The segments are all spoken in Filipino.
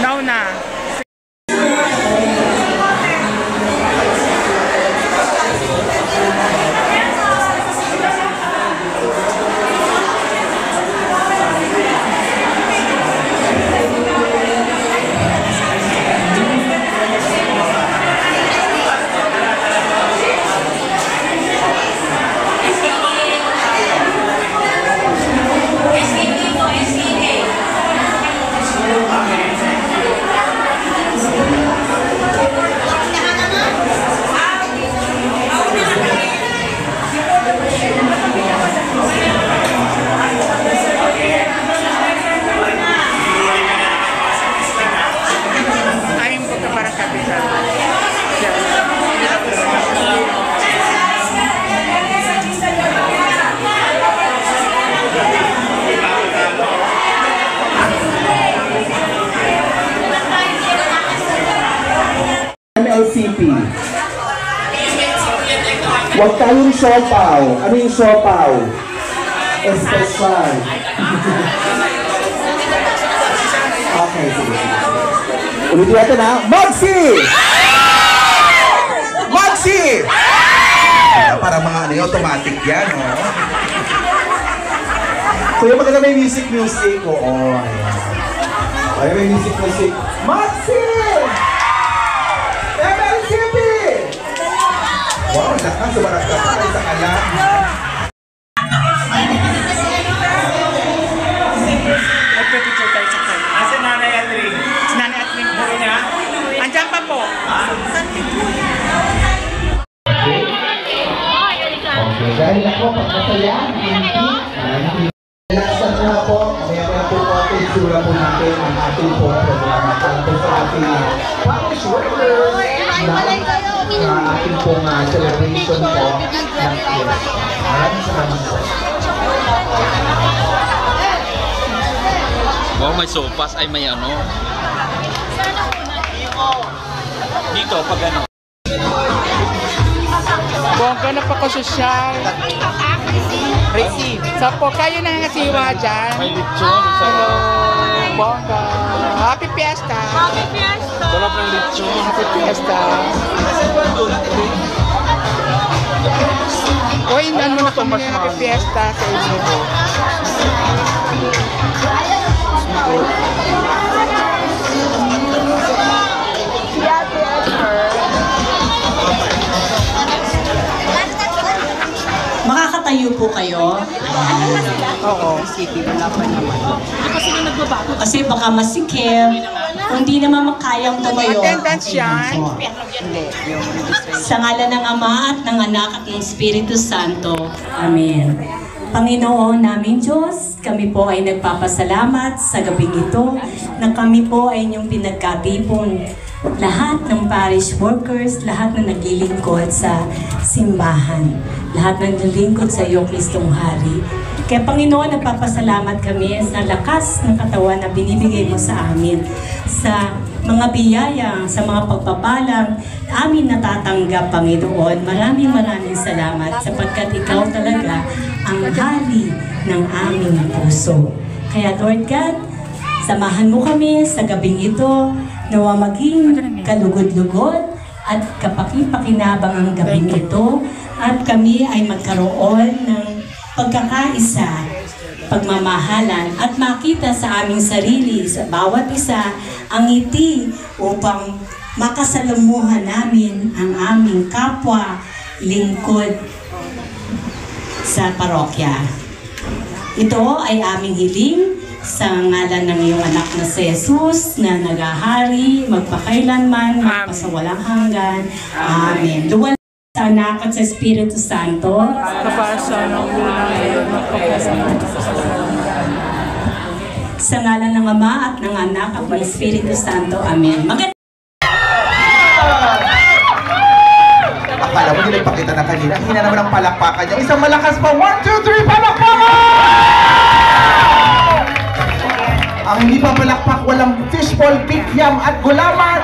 Nauna. MLCP. Huwag tayong siopaw. Ano yung siopaw? Espesyal. Okay, sige. Ulitin natin ha. Magsi! Magsi! Para mga ano yung automatic yan, oh. So yung maganda may music. Oo, ayan. Ay, may music. Magsi! MLCP! Wow, lakas. Sumarap ka pa sa kala. Nagpipicture tayo sa kanya. Asa Nanay Atring? Si Nanay Atring po. Andiyan pa po. Okay, dahil ako, pagkasaya, relaxan mo na po, kaya ko na po po, isura po natin ang ating po programa para po sa ating parish workers na ating pong celebration po ng year. Maraming salamat po. Wow, may sopas ay may ano. Dito, pag ano. Bongga na pa ko sosyal. Ricky. So po, kayo na nga siwa dyan. May lechon. Hello. Bongga. Happy Fiesta. Happy Fiesta! Sarap ng lechon. Happy Fiesta. Uy, ano na kami ng Happy Fiesta sa inyo po. Makakatayo po kayo. Oo. City, wala pa naman. Kasi baka masikip. Kung di naman makayang tumayo. Attendance okay yan. po. Hindi, yung registration. Sa ngalan ng Ama at ng Anak at ng Espiritu Santo. Amen. Panginoon naming Diyos, kami po ay nagpapasalamat sa gabing ito na kami po ay inyong pinagkatipon. Lahat ng parish workers, lahat na naglilingkod sa simbahan, lahat na naglilingkod sa iyo, Kristong Hari. Kaya Panginoon, nagpapasalamat kami sa lakas ng katawan na binibigay mo sa amin, sa mga biyaya, sa mga pagpapalang amin natatanggap, Panginoon. Maraming salamat sapagkat ikaw talaga ang hari ng aming puso. Kaya Lord God, samahan mo kami sa gabing ito, nawa maging kalugod-lugod at kapaki-pakinabang ang gabing ito at kami ay magkaroon ng pagkakaisa, pagmamahalan at makita sa aming sarili, sa bawat isa, ang ngiti upang makasalamuhan namin ang aming kapwa lingkod sa parokya. Ito ay aming hiling sa ngalan ng iyong anak na si Jesus na naghahari, magpakailanman, magpasawalang hanggan. Amen. Luwal sa anak at sa Espiritu Santo. Kapasa ng unang ngayon, magpakailanman. Sa ngalan ng Ama at ng Anak at ng Espiritu Santo. Amen. Akala mo nila ipakita na kanina, hina naman ang palakpakan niya. Isang malakas pa, 1, 2, 3, palakpakan! Ang hindi pa palakpak, walang fishball, pikyam at gulaman.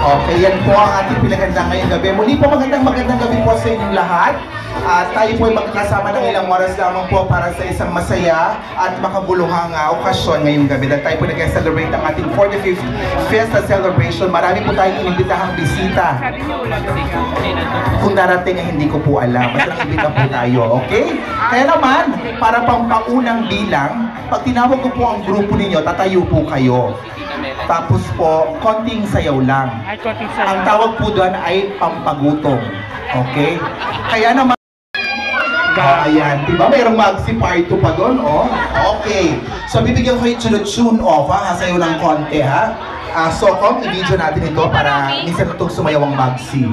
Okay, yan po ang ating pinaganda ngayong gabi. Muli po magandang gabi po sa inyong lahat. At tayo po ay magkasama ng ilang oras lamang po para sa isang masaya at makabuluhang okasyon ngayong gabi. Dahil tayo po nag-celebrate ang ating 45th Fiesta Celebration. Marami po tayong inimbitahang bisita. Kung darating ay hindi ko po alam. Basta nag-imbita po tayo, okay? Kaya naman, para pang paunang bilang, pag tinawag ko po ang grupo ninyo, tatayo po kayo. Tapos po, konting sayaw lang. Ang tawag po doon ay pampagutom. Okay? Kaya naman, ayan, diba? Mayroong Maxi Part 2 pa doon, oh. Okay. So, bibigyan ko yung tune off, ha? Sayaw ng konti, ha? So, i-video natin ito para minsan itong sumayaw ang Maxi.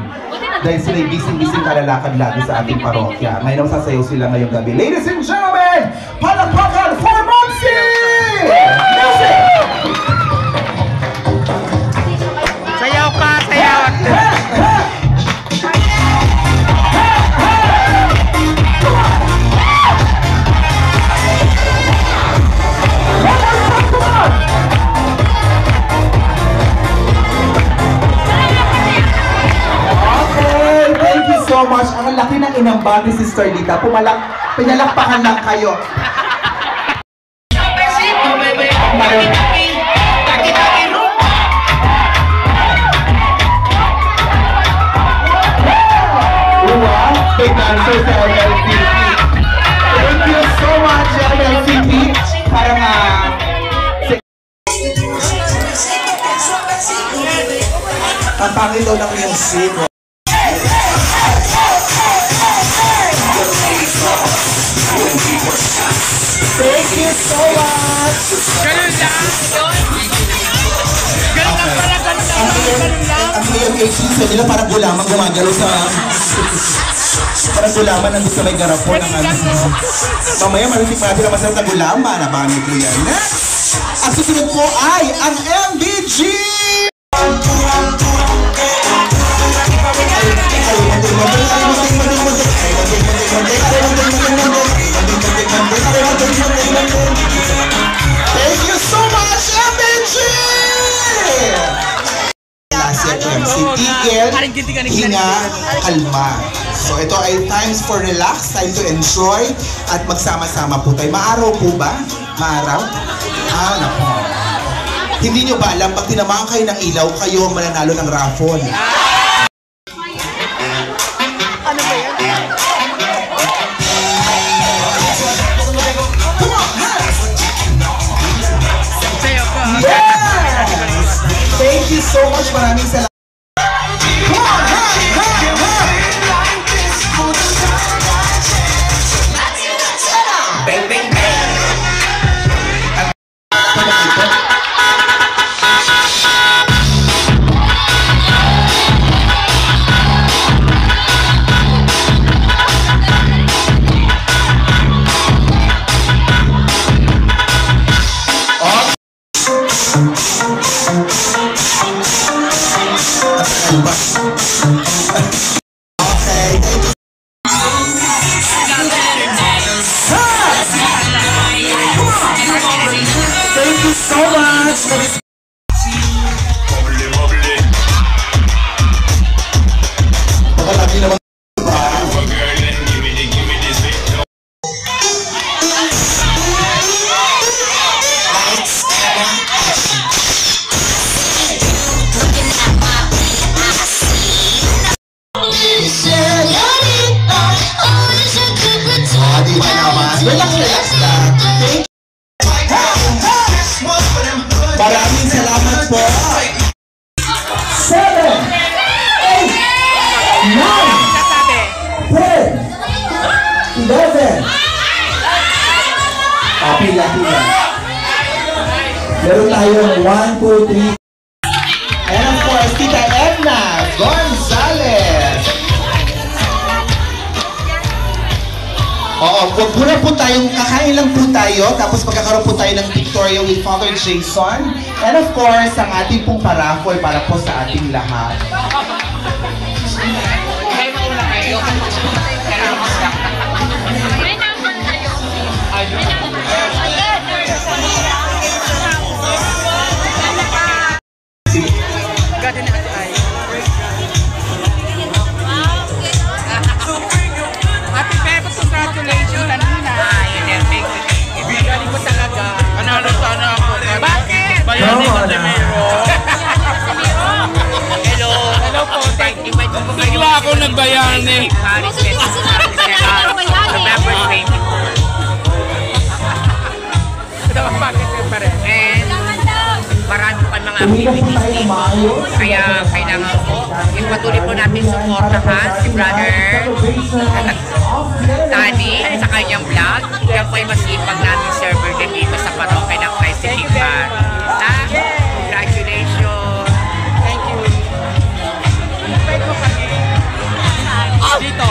Dahil sila'y bising-bising kalalakad lagi sa ating parokya. Ngayon sasayaw sila ngayong gabi. Ladies and gentlemen, palakpakan for Maxi! Music! Sayaw ka, sayaw! Thank you so much. Ang laki ng inambag ni Sister Lita. Pinalakpakan lang kayo. Big dancer sa LLCP. Thank you so much, LLCP. Parang ang pangit daw ng music. Thank you so much! Ganun lang! Ganun lang pala, ganun lang! Ang PMHC nila parang gulamang gumagalo sa... Parang gulaman nandun sa may garapon ng ano. Mamaya marinig natin ang masarap na gulaman. Nabangi ko yan. Ang susunod po ay ang MBG! Thank you so much, MBG! Si Tigil, hinga, kalma. So ito ay times for relax, time to enjoy, at magsama-sama po tayo. Maaraw po ba? Maaraw? Nako. Hindi nyo ba alam, pag tinamaan kayo ng ilaw, kayo ang mananalo ng raffle. Ano ba yan? Sayaw ka! Yes! Thank you so much, maraming salamat. Bang, bang, bang! Thank you so much. Lagi naman relax lang. Maraming salamat po. 7, 8, 9, 10, 11. Pila. Meron tayong 1, 2, 3. And of course, Tita Edna Gonzalez. Oo, wag muna po tayong, kakain lang po tayo, tapos magkakaroon po tayo ng Victoria with Father Jason. And of course, ang ating pong paraffle para po sa ating lahat. Kayo mauna kayo. Gati na ay. positive pa rin. And marami pa mga Tumila po tayo activities ng maayos. kaya kailangan po ipatuloy po natin suportahan si Brother Tani sa kanyang vlog. Yan po ay masipag namin server din dito sa parokya ng Christ King Bar. Congratulations! Thank you. Invite mo kami. Dito.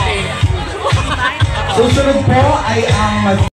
Susunod po ay ang